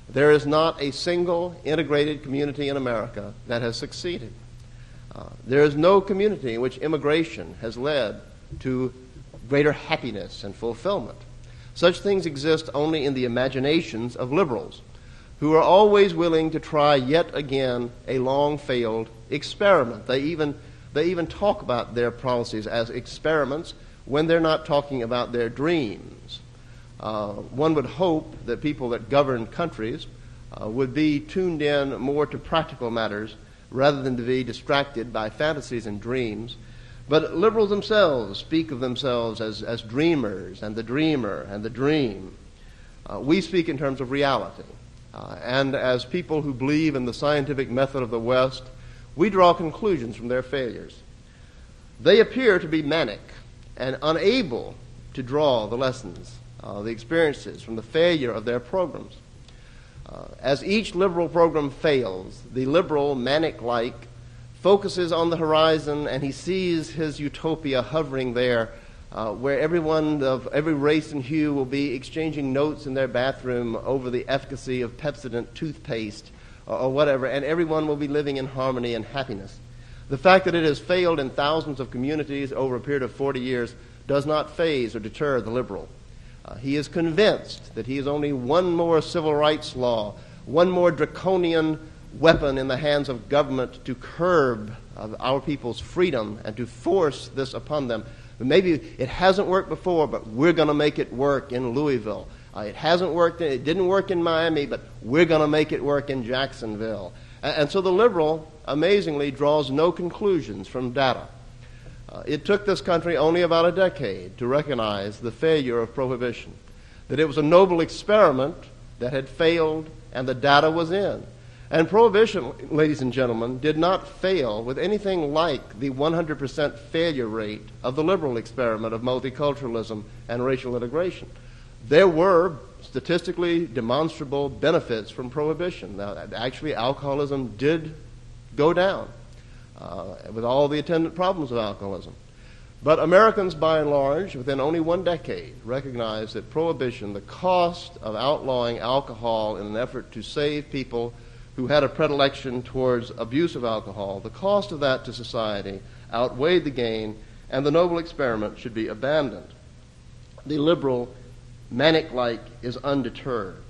There is not a single integrated community in America that has succeeded. There is no community in which immigration has led to greater happiness and fulfillment. Such things exist only in the imaginations of liberals, who are always willing to try yet again a long-failed experiment. They even talk about their policies as experiments when they're not talking about their dreams. One would hope that people that govern countries would be tuned in more to practical matters rather than to be distracted by fantasies and dreams. But liberals themselves speak of themselves as dreamers and the dreamer and the dream. We speak in terms of reality. And as people who believe in the scientific method of the West, we draw conclusions from their failures. They appear to be manic and unable to draw the lessons, the experiences from the failure of their programs. As each liberal program fails, the liberal, manic-like, focuses on the horizon and he sees his utopia hovering there, where everyone of every race and hue will be exchanging notes in their bathroom over the efficacy of Pepsodent toothpaste or whatever, and everyone will be living in harmony and happiness. The fact that it has failed in thousands of communities over a period of 40 years does not faze or deter the liberal. He is convinced that he is only one more civil rights law, one more draconian weapon in the hands of government to curb our people's freedom and to force this upon them. Maybe it hasn't worked before, but we're going to make it work in Louisville. It didn't work in Miami, but we're going to make it work in Jacksonville. And so the liberal, amazingly, draws no conclusions from data. It took this country only about a decade to recognize the failure of prohibition, that it was a noble experiment that had failed and the data was in. And prohibition, ladies and gentlemen, did not fail with anything like the 100% failure rate of the liberal experiment of multiculturalism and racial integration. There were statistically demonstrable benefits from prohibition. Now, actually, alcoholism did go down with all the attendant problems of alcoholism. But Americans, by and large, within only one decade, recognized that prohibition, the cost of outlawing alcohol in an effort to save people who had a predilection towards abuse of alcohol, the cost of that to society outweighed the gain, and the noble experiment should be abandoned. The liberal, manic-like, is undeterred.